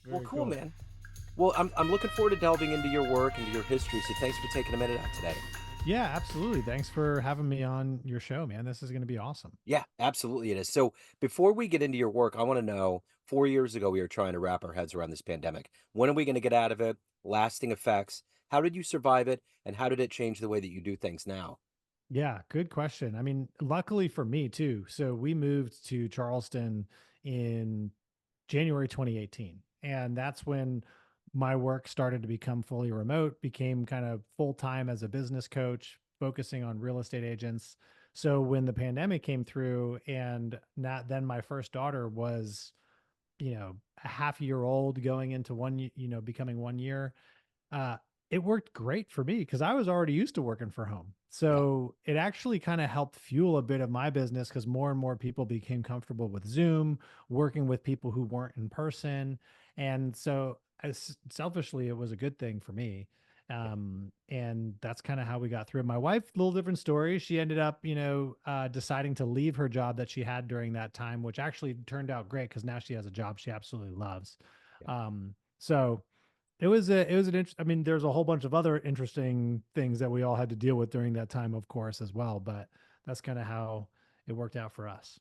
Well, Very cool, cool. man. Well, I'm looking forward to delving into your work and your history. So thanks for taking a minute out today. Yeah, absolutely. Thanks for having me on your show, man. This is going to be awesome. Yeah, absolutely it is. So before we get into your work, I want to know 4 years ago, we were trying to wrap our heads around this pandemic. When are we going to get out of it? Lasting effects? How did you survive it? And how did it change the way that you do things now? Yeah, good question. I mean, luckily for me too. So we moved to Charleston in January 2018. And that's when my work started to become fully remote, became kind of full time as a business coach, focusing on real estate agents. So when the pandemic came through, and not then my first daughter was, a half year old going into becoming 1 year, uh, it worked great for me because I was already used to working for home. Yeah. So it actually kind of helped fuel a bit of my business because more and more people became comfortable with Zoom, working with people who weren't in person. And so, as selfishly, it was a good thing for me. And that's kind of how we got through it. My wife, a little different story. She ended up, deciding to leave her job that she had during that time, which actually turned out great because now she has a job she absolutely loves. Yeah. So it was an I mean, there's a whole bunch of other interesting things that we all had to deal with during that time, of course, as well. But that's kind of how it worked out for us.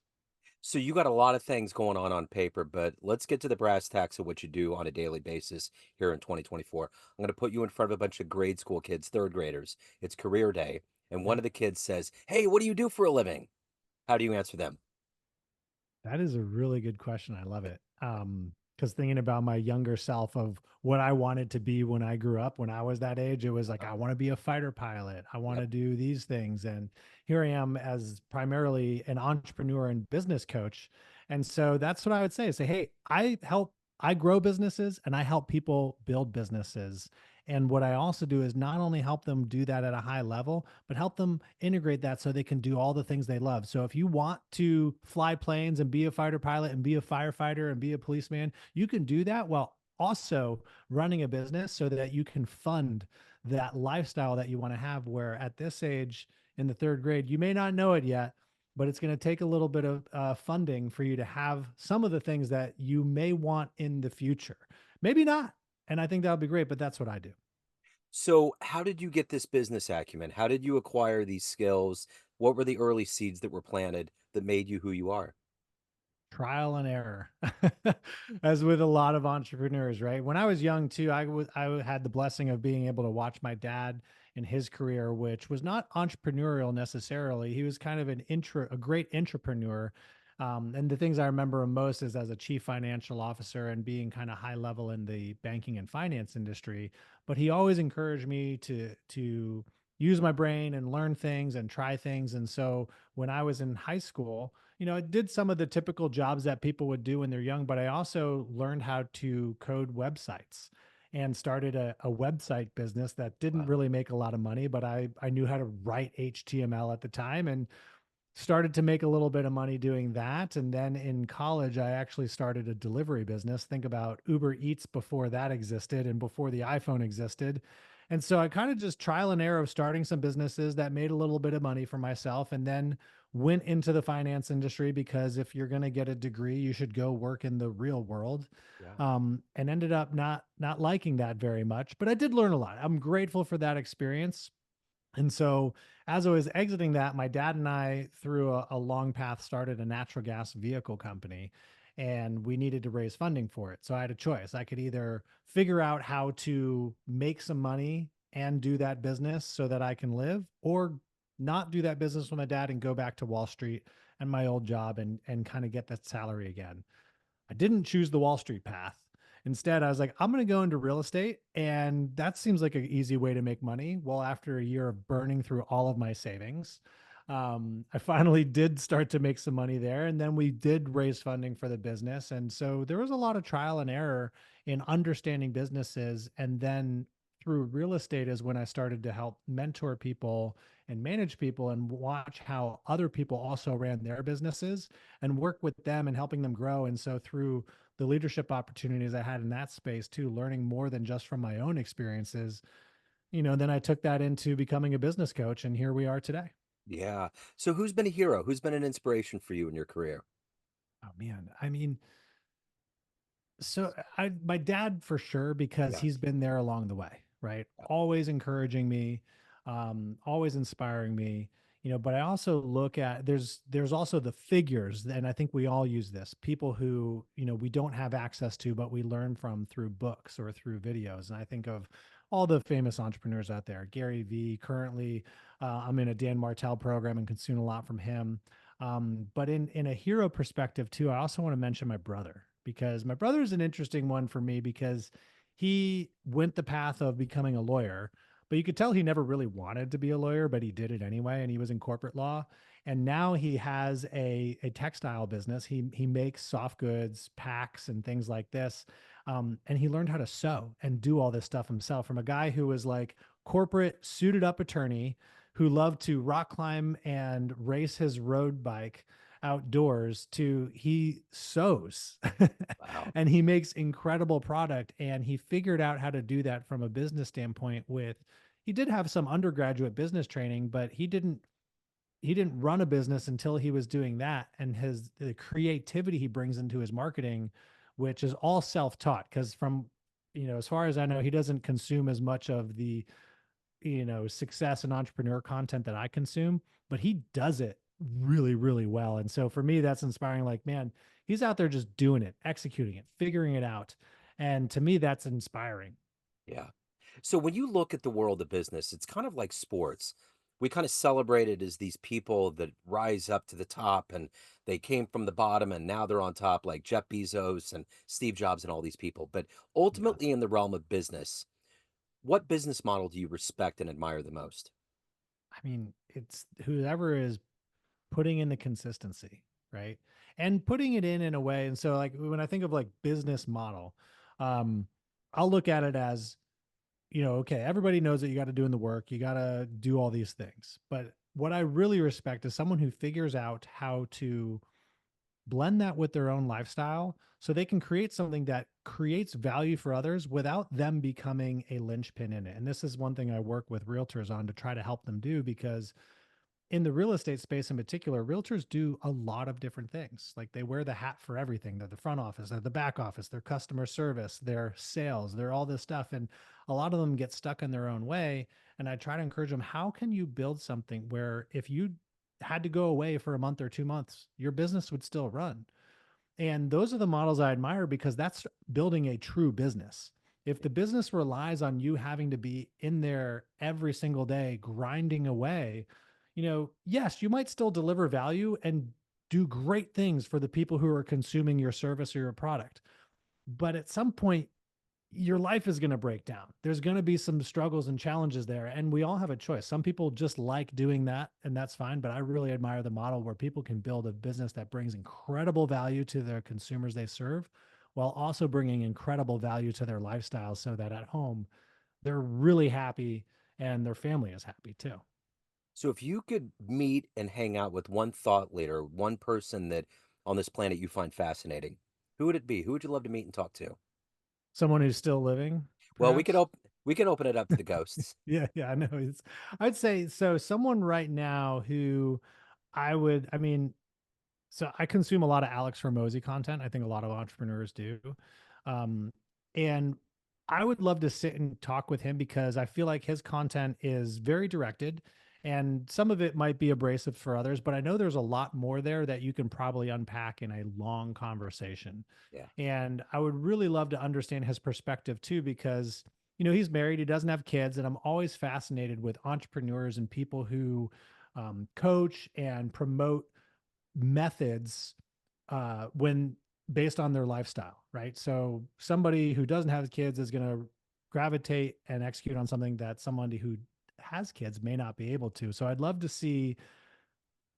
So you got a lot of things going on paper, but let's get to the brass tacks of what you do on a daily basis here in 2024. I'm going to put you in front of a bunch of grade school kids, third graders. It's career day, and one Yeah, of the kids says, "Hey, what do you do for a living?" How do you answer them? that is a really good question. I love it. Because thinking about my younger self of what I wanted to be when I grew up, when I was that age, it was like, Uh, I want to be a fighter pilot. I want Yep. to do these things. And here I am as primarily an entrepreneur and business coach. And so that's what I would say, hey, I grow businesses and I help people build businesses. And what I also do is not only help them do that at a high level, but help them integrate that so they can do all the things they love. So if you want to fly planes and be a fighter pilot and be a firefighter and be a policeman, you can do that while also running a business so that you can fund that lifestyle that you want to have. Where at this age in the third grade, you may not know it yet, but it's going to take a little bit of funding for you to have some of the things that you may want in the future. Maybe not. And I think that would be great, but that's what I do. So, how did you get this business acumen? How did you acquire these skills? What were the early seeds that were planted that made you who you are? Trial and error, as with a lot of entrepreneurs, right? When I was young too, I had the blessing of being able to watch my dad in his career, which was not entrepreneurial necessarily. He was kind of a great entrepreneur. And the things I remember him most is as a chief financial officer and being kind of high level in the banking and finance industry. But he always encouraged me to use my brain and learn things and try things. And so when I was in high school, I did some of the typical jobs that people would do when they're young, but I also learned how to code websites and started a website business that didn't Wow. really make a lot of money, but I knew how to write HTML at the time and started to make a little bit of money doing that. And then in college, I actually started a delivery business. Think about Uber Eats before that existed and before the iPhone existed. And so I kind of just trial and error of starting some businesses that made a little bit of money for myself and then went into the finance industry because if you're going to get a degree, you should go work in the real world. Yeah. And ended up not liking that very much, but I did learn a lot. I'm grateful for that experience. And so, as I was exiting that, my dad and I, through a long path, started a natural gas vehicle company and we needed to raise funding for it. So, I had a choice. I could either figure out how to make some money and do that business so that I can live, or not do that business with my dad and go back to Wall Street and my old job and kind of get that salary again. I didn't choose the Wall Street path. Instead, I was like, I'm going to go into real estate. And that seems like an easy way to make money. Well, after a year of burning through all of my savings, I finally did start to make some money there. And then we did raise funding for the business. And so there was a lot of trial and error in understanding businesses. And then through real estate is when I started to help mentor people and manage people and watch how other people also ran their businesses and work with them and helping them grow. And so through the leadership opportunities I had in that space too, learning more than just from my own experiences, then I took that into becoming a business coach and here we are today. Yeah. So, who's been a hero? Who's been an inspiration for you in your career? Oh man. I mean, So my dad for sure, because Yeah. he's been there along the way, right? Yeah. Always encouraging me, always inspiring me, but I also look at there's also the figures, and I think we all use this, people who, we don't have access to, but we learn from through books or through videos. And I think of all the famous entrepreneurs out there. Gary V currently, I'm in a Dan Martell program and consume a lot from him. But in a hero perspective too, I also want to mention my brother, because my brother is an interesting one for me, because he went the path of becoming a lawyer, but you could tell he never really wanted to be a lawyer, but he did it anyway, and he was in corporate law. And now he has a textile business. He makes soft goods, packs, and things like this. And he learned how to sew and do all this stuff himself from a guy who was like corporate suited up attorney who loved to rock climb and race his road bike outdoors, to he sews Wow. and he makes incredible product. And he figured out how to do that from a business standpoint. With he did have some undergraduate business training, but he didn't run a business until he was doing that. And his the creativity he brings into his marketing, which is all self-taught, because from as far as I know, he doesn't consume as much of the success and entrepreneur content that I consume, but he does it really, really well. And so for me, that's inspiring. Like, man, he's out there just doing it, executing it, figuring it out. And to me, that's inspiring. Yeah. So when you look at the world of business, it's kind of like sports. We kind of celebrate it as these people that rise up to the top and they came from the bottom and now they're on top, like Jeff Bezos and Steve Jobs and all these people. But Yeah. ultimately, in the realm of business, what business model do you respect and admire the most? I mean, it's whoever is putting in the consistency, right? And putting it in a way. And so, like, when I think of like business model, um, I'll look at it as, okay, everybody knows that you got to do in the work, you got to do all these things. But what I really respect is someone who figures out how to blend that with their own lifestyle so they can create something that creates value for others without them becoming a linchpin in it. And this is one thing I work with realtors on to try to help them do, because in the real estate space in particular, realtors do a lot of different things. Like, they wear the hat for everything. They're the front office, they're the back office, they're customer service, they're sales, they're all this stuff. And a lot of them get stuck in their own way. And I try to encourage them, how can you build something where if you had to go away for a month or 2 months, your business would still run? And those are the models I admire, because that's building a true business. If the business relies on you having to be in there every single day, grinding away, yes, you might still deliver value and do great things for the people who are consuming your service or your product. But at some point, your life is going to break down. There's going to be some struggles and challenges there. And we all have a choice. Some people just like doing that, and that's fine. But I really admire the model where people can build a business that brings incredible value to their consumers they serve, while also bringing incredible value to their lifestyle, so that at home, they're really happy and their family is happy too. So if you could meet and hang out with one thought leader, one person that on this planet you find fascinating, who would it be? Who would you love to meet and talk to? Someone who's still living, Well, perhaps. we can open it up to the ghosts. Yeah, yeah, I know. I'd say so. Someone right now who I mean, so I consume a lot of Alex Hormozy content. I think a lot of entrepreneurs do. Um, and I would love to sit and talk with him, because I feel like his content is very directed, and some of it might be abrasive for others, but I know there's a lot more there that you can probably unpack in a long conversation. Yeah. And I would really love to understand his perspective too, because he's married, he doesn't have kids, and I'm always fascinated with entrepreneurs and people who coach and promote methods when based on their lifestyle, right? So somebody who doesn't have kids is going to gravitate and execute on something that somebody who has kids may not be able to. So I'd love to see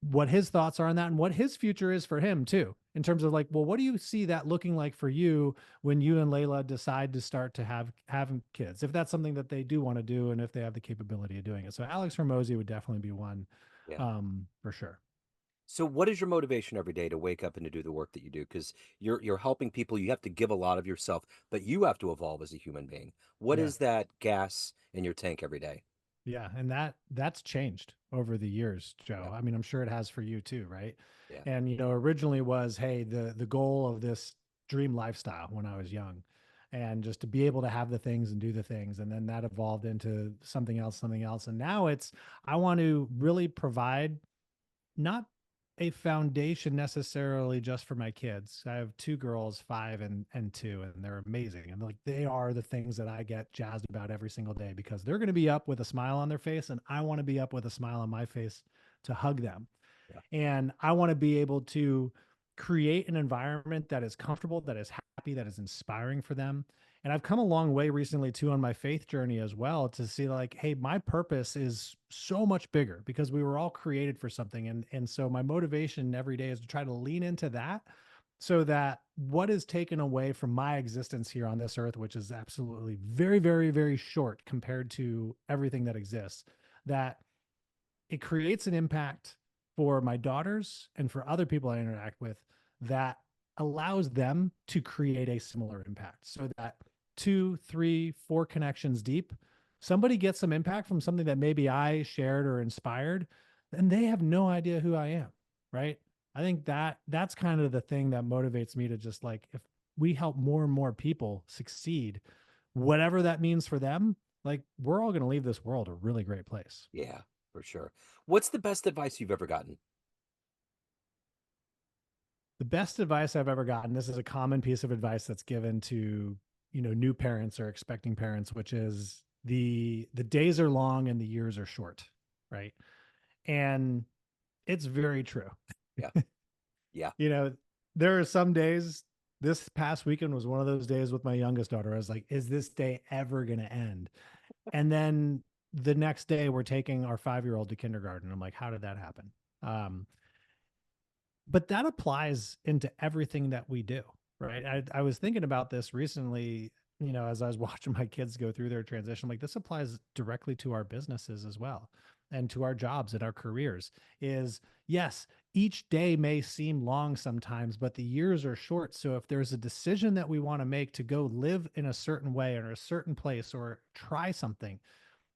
what his thoughts are on that, and what his future is for him too, in terms of like, well, what do you see that looking like for you when you and Layla decide to start to having kids, if that's something that they do want to do and if they have the capability of doing it. So Alex Hormozy would definitely be one, Yeah. for sure. So what is your motivation every day to wake up and to do the work that you do? Because you're helping people, you have to give a lot of yourself, but you have to evolve as a human being. What Yeah. is that gas in your tank every day? Yeah, and that's changed over the years, Yeah. Joe. I mean, I'm sure it has for you too, right? Yeah. And originally was, hey, the goal of this dream lifestyle when I was young. And just to be able to have the things and do the things. And then that evolved into something else, something else. And now it's, I want to really provide not a foundation necessarily just for my kids. I have two girls, 5 and 2, and they're amazing. And like they are the things that I get jazzed about every single day because they're going to be up with a smile on their face, and I want to be up with a smile on my face to hug them. Yeah. And I want to be able to create an environment that is comfortable, that is happy, that is inspiring for them. And I've come a long way recently too on my faith journey as well to see like, hey, my purpose is so much bigger because we were all created for something. And so my motivation every day is to try to lean into that so that what is taken away from my existence here on this earth, which is absolutely very, very, very short compared to everything that exists, that it creates an impact for my daughters and for other people I interact with that allows them to create a similar impact so that 2, 3, 4 connections deep, somebody gets some impact from something that maybe I shared or inspired, then they have no idea who I am. Right. I think that that's kind of the thing that motivates me to just like, if we help more and more people succeed, whatever that means for them, like we're all going to leave this world a really great place. Yeah, for sure. What's the best advice you've ever gotten? The best advice I've ever gotten, this is a common piece of advice that's given to, new parents or expecting parents, which is the days are long and the years are short, right? And it's very true. Yeah. Yeah. you know, there are some days, this past weekend was one of those days with my youngest daughter. I was like, is this day ever going to end? And then the next day we're taking our 5-year-old to kindergarten. I'm like, how did that happen? Um, but that applies into everything that we do, right? I was thinking about this recently, as I was watching my kids go through their transition. Like this applies directly to our businesses as well and to our jobs and our careers. Is yes, each day may seem long sometimes, but the years are short. So if there's a decision that we want to make to go live in a certain way or a certain place or try something,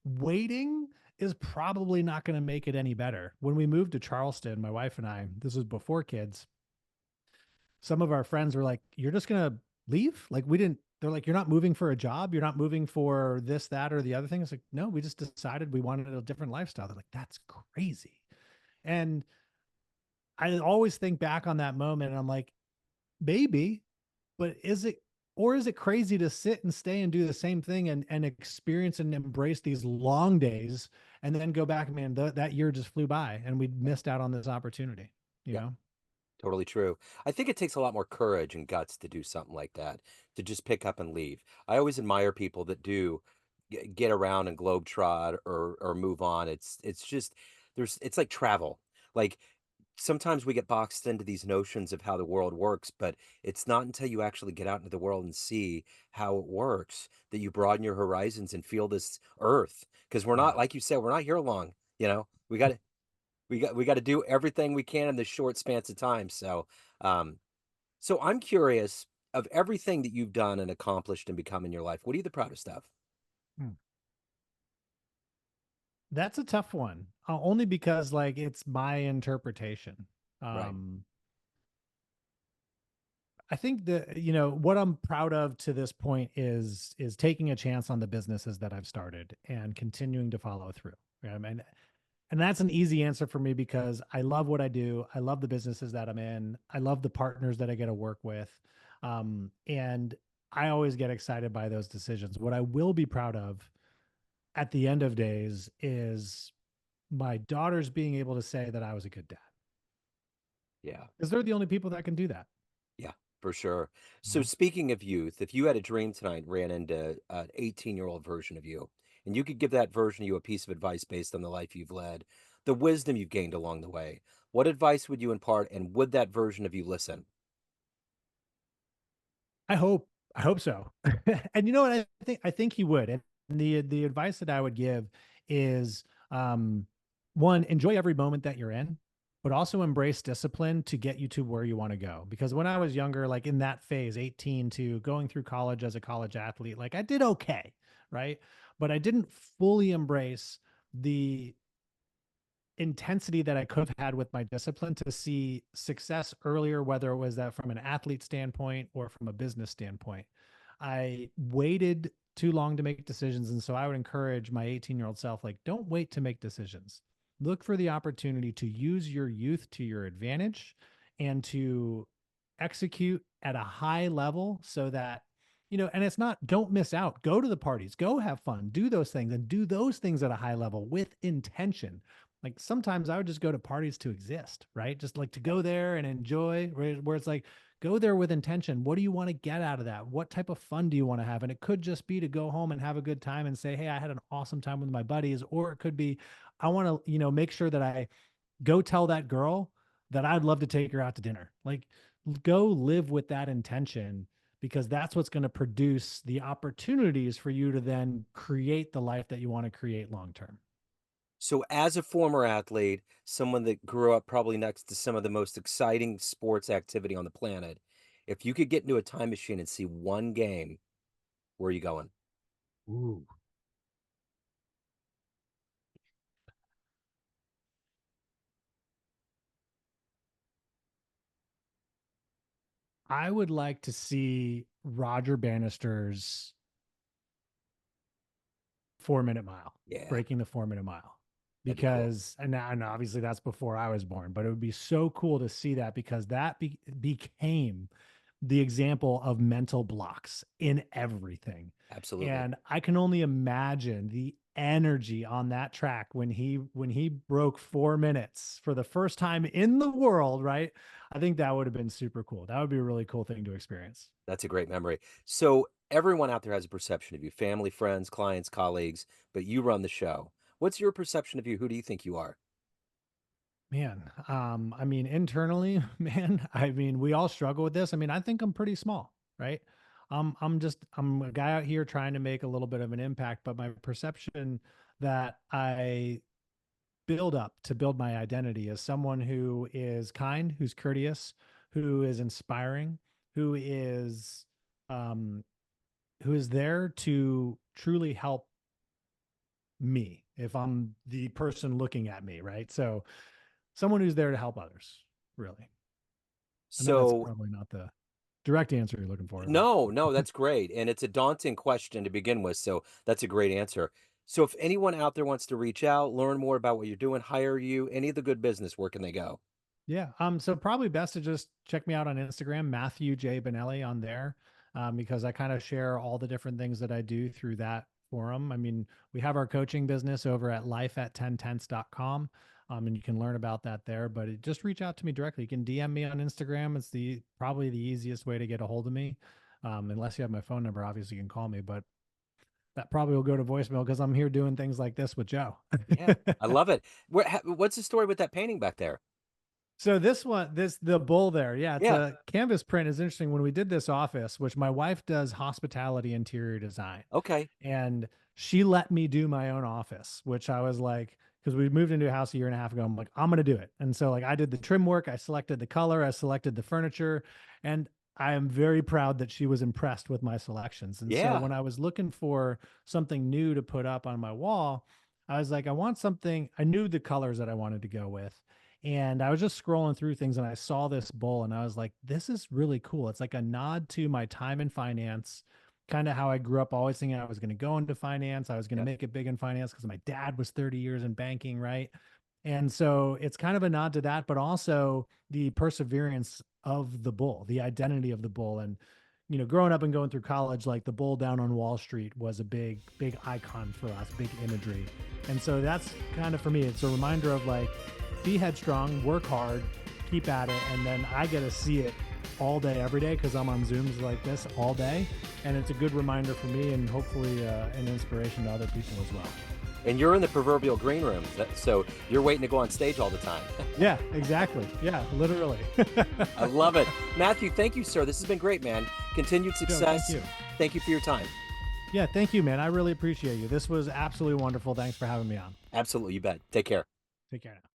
waiting is probably not going to make it any better. When we moved to Charleston, my wife and I, this was before kids, some of our friends were like, "You're just going to leave?" Like, we didn't, they're like, "You're not moving for a job. You're not moving for this, that, or the other thing." It's like, no, we just decided we wanted a different lifestyle. They're like, "That's crazy." And I always think back on that moment and I'm like, maybe, but is it crazy to sit and stay and do the same thing and experience and embrace these long days and then go back, man, that year just flew by and we Yeah. missed out on this opportunity, you Yeah. know? Totally true. I think it takes a lot more courage and guts to do something like that, to just pick up and leave. I always admire people that do get around and globetrot or move on. It's just it's like travel. Like sometimes we get boxed into these notions of how the world works, but it's not until you actually get out into the world and see how it works that you broaden your horizons and feel this earth. Because we're not, Yeah. like you said, we're not here long. We got to do everything we can in this short spans of time. Um, so I'm curious of everything that you've done and accomplished and become in your life. What are you the proudest of? Hmm. That's a tough one. Only because like it's my interpretation. Right. Um, I think that what I'm proud of to this point is taking a chance on the businesses that I've started and continuing to follow through. And that's an easy answer for me because I love what I do. I love the businesses that I'm in. I love the partners that I get to work with. And I always get excited by those decisions. What I will be proud of at the end of days is my daughters being able to say that I was a good dad Yeah. because they're the only people that can do that. Yeah, for sure. You So know? speaking of youth, if you had a dream tonight and ran into an 18-year-old version of you, and you could give that version of you a piece of advice based on the life you've led, the wisdom you've gained along the way, what advice would you impart, and would that version of you listen? I hope, I hope so. And you know what? I think he would. And the advice that I would give is, one, enjoy every moment that you're in, but also embrace discipline to get you to where you want to go. Because when I was younger, like in that phase, 18 to going through college as a college athlete, like I did okay, right? But I didn't fully embrace the intensity that I could have had with my discipline to see success earlier, whether it was that from an athlete standpoint or from a business standpoint. I waited too long to make decisions. And so I would encourage my 18-year-old self, like, don't wait to make decisions. Look for the opportunity to use your youth to your advantage and to execute at a high level so that, and it's not, don't miss out. Go to the parties, go have fun, do those things, and do those things at a high level with intention. Like sometimes I would just go to parties to exist, right? Just like to go there and enjoy, where it's like, go there with intention. What do you want to get out of that? What type of fun do you want to have? And it could just be to go home and have a good time and say, hey, I had an awesome time with my buddies. Or it could be, I want to, make sure that I go tell that girl that I'd love to take her out to dinner. Like, go live with that intention, because that's what's going to produce the opportunities for you to then create the life that you want to create long term. So, as a former athlete, someone that grew up probably next to some of the most exciting sports activity on the planet, if you could get into a time machine and see one game, where are you going? Ooh. I would like to see Roger Bannister's 4 minute mile, Yeah, breaking the 4 minute mile. that'd be cool. Because, and obviously that's before I was born, but it would be so cool to see that, because that became the example of mental blocks in everything. Absolutely. And I can only imagine the energy on that track when he broke 4 minutes for the first time in the world, right? I think that would have been super cool. That would be a really cool thing to experience. That's a great memory. So, everyone out there has a perception of you, family, friends, clients, colleagues, but you run the show. What's your perception of you? Who do you think you are? Man, I mean, internally, man, I mean, we all struggle with this. I mean, I think I'm pretty small, right? I'm a guy out here trying to make a little bit of an impact, but my perception that I build up to build my identity as someone who is kind, who's courteous, who is inspiring, who is, um, who is there to truly help me if I'm the person looking at me, right? So someone who's there to help others, really. I know that's So, probably not the direct answer you're looking for, but no, no, that's great. And it's a daunting question to begin with. So, that's a great answer. So, if anyone out there wants to reach out, learn more about what you're doing, hire you, any of the good business, where can they go? yeah. So probably best to just check me out on Instagram, Matthew J. Bonelli on there, because I kind of share all the different things that I do through that forum. I mean, we have our coaching business over at lifeat10tenths.com. And you can learn about that there, but just reach out to me directly. You can DM me on Instagram. It's probably the easiest way to get a hold of me. Unless you have my phone number, obviously you can call me, but that probably will go to voicemail because I'm here doing things like this with Joe. Yeah, I love it. What's the story with that painting back there? So the bull there, yeah, it's Yeah. a canvas print. Is interesting. When we did this office, which my wife does hospitality interior design, Okay. and she let me do my own office, which I was like, because we moved into a house a year and a half ago. I'm like, I'm gonna do it. And so like I did the trim work, I selected the color, I selected the furniture, and I am very proud that she was impressed with my selections. And so Yeah. when I was looking for something new to put up on my wall, I was like, I want something, I knew the colors that I wanted to go with. And I was just scrolling through things and I saw this bowl and I was like, this is really cool. It's like a nod to my time in finance, kind of how I grew up always thinking I was going to go into finance. I was going to Yep. make it big in finance because my dad was 30 years in banking, right? And so it's kind of a nod to that, but also the perseverance of the bull, the identity of the bull. And, growing up and going through college, like the bull down on Wall Street was a big, big icon for us, big imagery. And so that's kind of for me, it's a reminder of like, be headstrong, work hard, keep at it. And then I get to see it all day, every day, because I'm on Zooms like this all day. And it's a good reminder for me and hopefully an inspiration to other people as well. And you're in the proverbial green room, so you're waiting to go on stage all the time. Yeah, exactly. Yeah, literally. I love it. Matthew, thank you, sir. This has been great, man. Continued Joe, thank success. you. Thank you for your time. Yeah, thank you, man. I really appreciate you. This was absolutely wonderful. Thanks for having me on. Absolutely, you bet. Take care. Take care now.